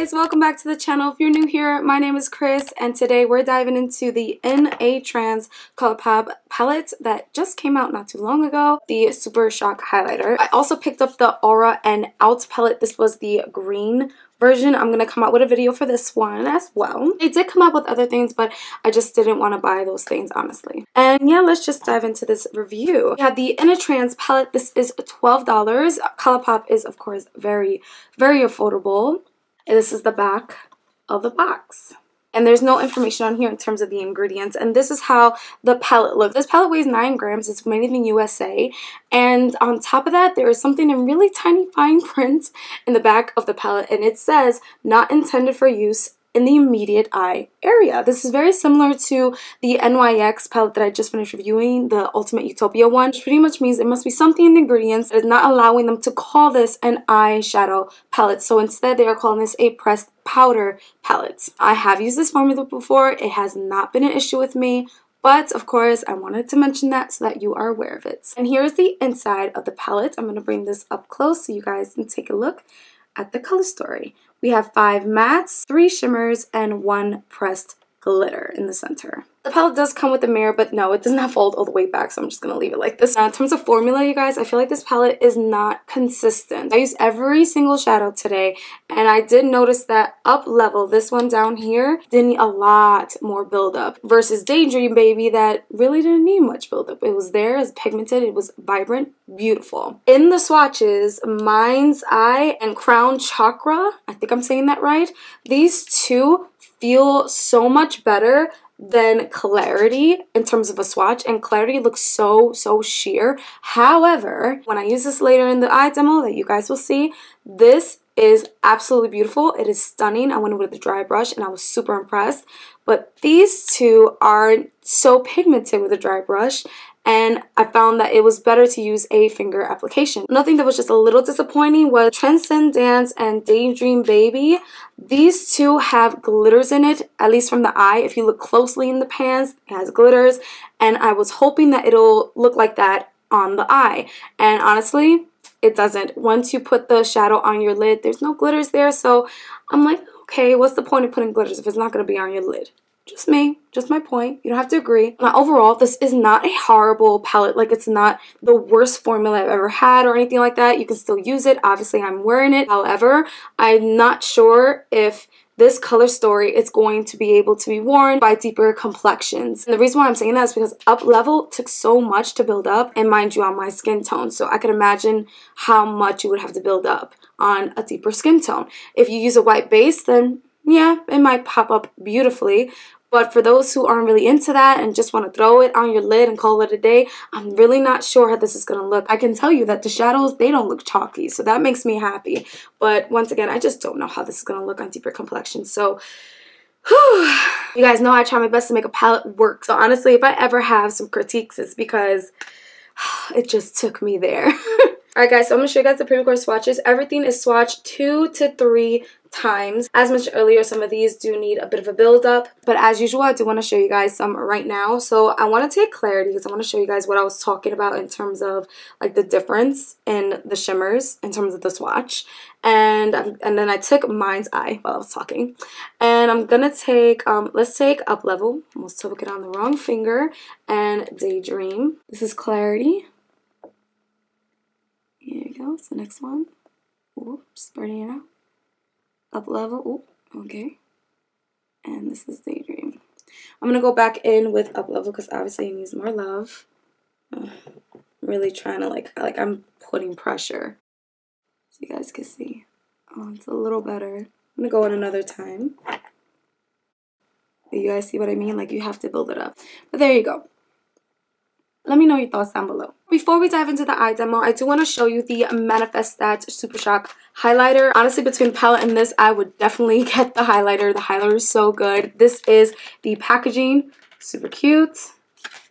guys, welcome back to the channel. If you're new here, my name is Chris, and today we're diving into the Trance ColourPop palette that just came out not too long ago, the Super Shock highlighter. I also picked up the Aura and Out palette. This was the green version. I'm going to come out with a video for this one as well. They did come up with other things, but I just didn't want to buy those things, honestly. And yeah, let's just dive into this review. We have the Trance palette. This is $12. ColourPop is, of course, very, very affordable. And this is the back of the box. And there's no information on here in terms of the ingredients. And this is how the palette looks. This palette weighs 9 grams. It's made in the USA. And on top of that, there is something in really tiny fine print in the back of the palette. And it says, not intended for use in the immediate eye area. This is very similar to the NYX palette that I just finished reviewing, the Ultimate Utopia one, which pretty much means it must be something in the ingredients that is not allowing them to call this an eyeshadow palette. So instead, they are calling this a pressed powder palette. I have used this formula before. It has not been an issue with me. But, of course, I wanted to mention that so that you are aware of it. And here's the inside of the palette. I'm going to bring this up close so you guys can take a look at the color story. We have 5 mattes, 3 shimmers, and 1 pressed glitter in the center. The palette does come with a mirror, but no, it does not fold all the way back, so I'm just going to leave it like this. Now, in terms of formula, you guys, I feel like this palette is not consistent. I used every single shadow today, and I did notice that up level, this one down here, did need a lot more buildup versus Daydream Baby that really didn't need much buildup. It was there, it was pigmented, it was vibrant, beautiful. In the swatches, Mind's Eye and Crown Chakra, I think I'm saying that right, these two feel so much better than Clarity in terms of a swatch, and Clarity looks so sheer. However, when I use this later in the eye demo that you guys will see, this is absolutely beautiful. It is stunning. I went in with a dry brush and I was super impressed. But these two are so pigmented with a dry brush, and I found that it was better to use a finger application. Another thing that was just a little disappointing was Transcendence and Daydream Baby. These two have glitters in it, at least from the eye. If you look closely in the pans, it has glitters, and I was hoping that it'll look like that on the eye. And honestly, it doesn't. Once you put the shadow on your lid, there's no glitters there, so I'm like, okay, what's the point of putting glitters if it's not going to be on your lid? Just me, just my point. You don't have to agree. Now, overall, this is not a horrible palette. Like, it's not the worst formula I've ever had or anything like that. You can still use it. Obviously, I'm wearing it. However, I'm not sure if this color story is going to be able to be worn by deeper complexions. And the reason why I'm saying that is because up level took so much to build up, and mind you, on my skin tone. So I could imagine how much you would have to build up on a deeper skin tone. If you use a white base, then yeah, it might pop up beautifully. But for those who aren't really into that and just want to throw it on your lid and call it a day, I'm really not sure how this is going to look. I can tell you that the shadows, they don't look chalky, so that makes me happy. But once again, I just don't know how this is going to look on deeper complexions. So, whew, you guys know I try my best to make a palette work. So honestly, if I ever have some critiques, it's because it just took me there. Alright guys, so I'm going to show you guys the pre-record swatches. Everything is swatched 2 to 3 times. As mentioned earlier, some of these do need a bit of a build-up. But as usual, I do want to show you guys some right now. So I want to take Clarity because I want to show you guys what I was talking about in terms of like the difference in the shimmers in terms of the swatch. And then I took Mind's Eye while I was talking. And I'm going to take, let's take Up Level. Almost took it on the wrong finger. And Daydream. This is Clarity. Here you go. It's the next one. Ooh, spreading it out. Up Level. Ooh, okay. And this is Daydream. I'm going to go back in with Up Level because obviously it needs more love. Really trying to like I'm putting pressure. So you guys can see. Oh, it's a little better. I'm going to go in another time. But you guys see what I mean? Like, you have to build it up. But there you go. Let me know your thoughts down below. Before we dive into the eye demo, I do want to show you the Manifest That Super Shock highlighter. Honestly, between the palette and this, I would definitely get the highlighter. The highlighter is so good. This is the packaging. Super cute.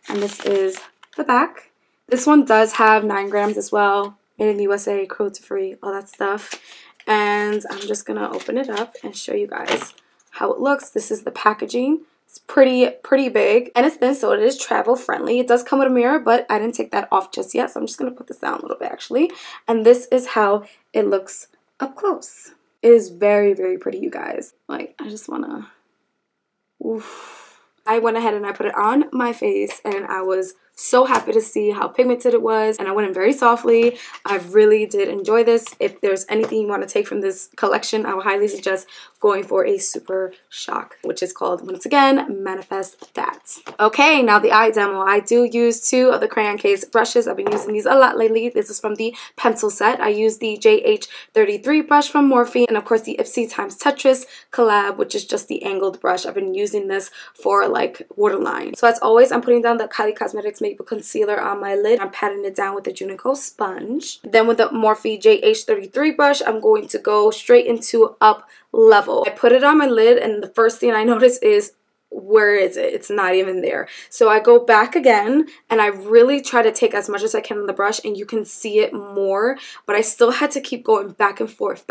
And this is the back. This one does have 9 grams as well. Made in the USA, cruelty-free, all that stuff. And I'm just going to open it up and show you guys how it looks. This is the packaging. It's pretty big, and it's thin, so it is travel friendly. It does come with a mirror, but I didn't take that off just yet, so I'm just going to put this down a little bit actually. And this is how it looks up close. It is very, very pretty, you guys. Like, I just wanna, oof. I went ahead and I put it on my face, and I was so happy to see how pigmented it was, and I went in very softly. I really did enjoy this. If there's anything you want to take from this collection, I would highly suggest going for a Super Shock, which is called, once again, Manifest That. Okay, now the eye demo. I do use 2 of the crayon case brushes. I've been using these a lot lately. This is from the pencil set. I use the JH33 brush from Morphe, and of course the Ipsy x Tetris collab, which is just the angled brush. I've been using this for like waterline. So as always, I'm putting down the Kylie Cosmetics Makeup Concealer on my lid. I'm patting it down with the Junico sponge. Then with the Morphe JH33 brush, I'm going to go straight into Up Level. I put it on my lid, and the first thing I notice is, where is it? It's not even there. So I go back again, and I really try to take as much as I can on the brush, and you can see it more, but I still had to keep going back and forth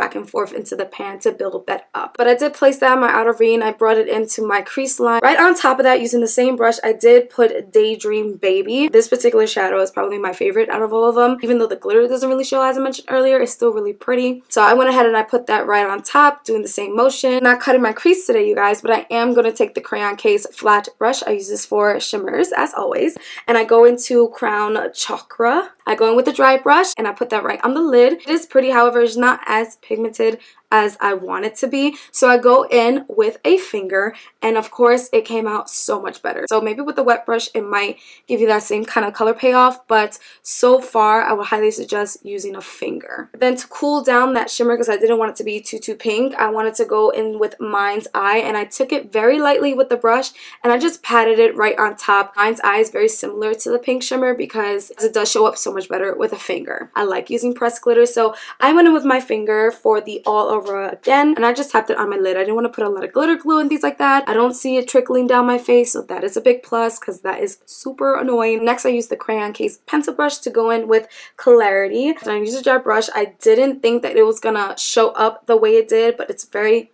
into the pan to build that up. But I did place that on my outer V, and I brought it into my crease line. Right on top of that, using the same brush, I did put Daydream Baby. This particular shadow is probably my favorite out of all of them. Even though the glitter doesn't really show, as I mentioned earlier, it's still really pretty. So I went ahead and I put that right on top, doing the same motion. Not cutting my crease today, you guys, but I am going to take the crayon case flat brush. I use this for shimmers as always, and I go into Crown Chakra. I go in with the dry brush and I put that right on the lid. It is pretty, however, it's not as pigmented as I want it to be, so I go in with a finger, and of course it came out so much better. So maybe with the wet brush it might give you that same kind of color payoff, but so far I would highly suggest using a finger. Then to cool down that shimmer, because I didn't want it to be too pink, I wanted to go in with Mind's Eye, and I took it very lightly with the brush and I just patted it right on top. Mind's Eye is very similar to the pink shimmer because it does show up so much better with a finger. I like using pressed glitter, so I went in with my finger for the all over again, and I just tapped it on my lid. I didn't want to put a lot of glitter glue and things like that. I don't see it trickling down my face, so that is a big plus because that is super annoying. Next, I used the crayon case pencil brush to go in with Clarity. And I used a dry brush. I didn't think that it was gonna show up the way it did, but it's very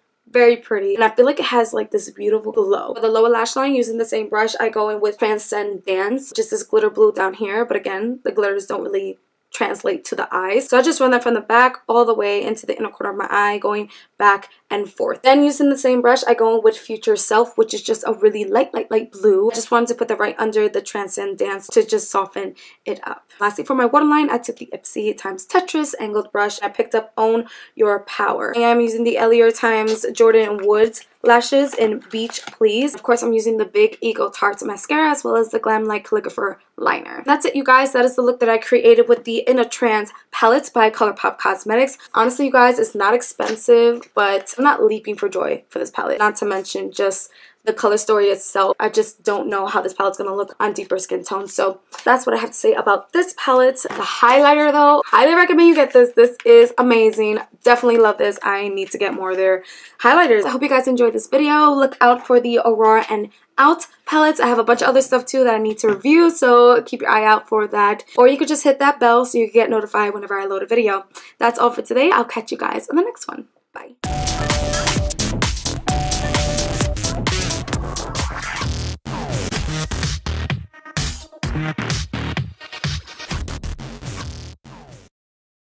pretty, and I feel like it has like this beautiful glow. For the lower lash line, using the same brush, I go in with Transcendence, just this glitter blue down here, but again, the glitters don't really translate to the eyes. So I just run that from the back all the way into the inner corner of my eye, going back and forth. Then using the same brush, I go in with Future Self, which is just a really light blue. I just wanted to put that right under the Transcendence to just soften it up. Lastly, for my waterline, I took the Ipsy x Tetris angled brush. I picked up Own Your Power. I am using the Elier x Jordan Woods lashes in Beach Please. Of course, I'm using the Big Ego Tarts mascara as well as the Glam Light Calligrapher liner. That's it, you guys. That is the look that I created with the In a Trance palette by ColourPop Cosmetics. Honestly, you guys, it's not expensive, but I'm not leaping for joy for this palette. Not to mention just the color story itself. I just don't know how this palette's gonna look on deeper skin tones. So that's what I have to say about this palette. The highlighter though, highly recommend you get this. This is amazing. Definitely love this. I need to get more of their highlighters. I hope you guys enjoyed this video. Look out for the Aurora and Out palettes. I have a bunch of other stuff too that I need to review, so keep your eye out for that. Or you could just hit that bell so you can get notified whenever I load a video. That's all for today. I'll catch you guys in the next one.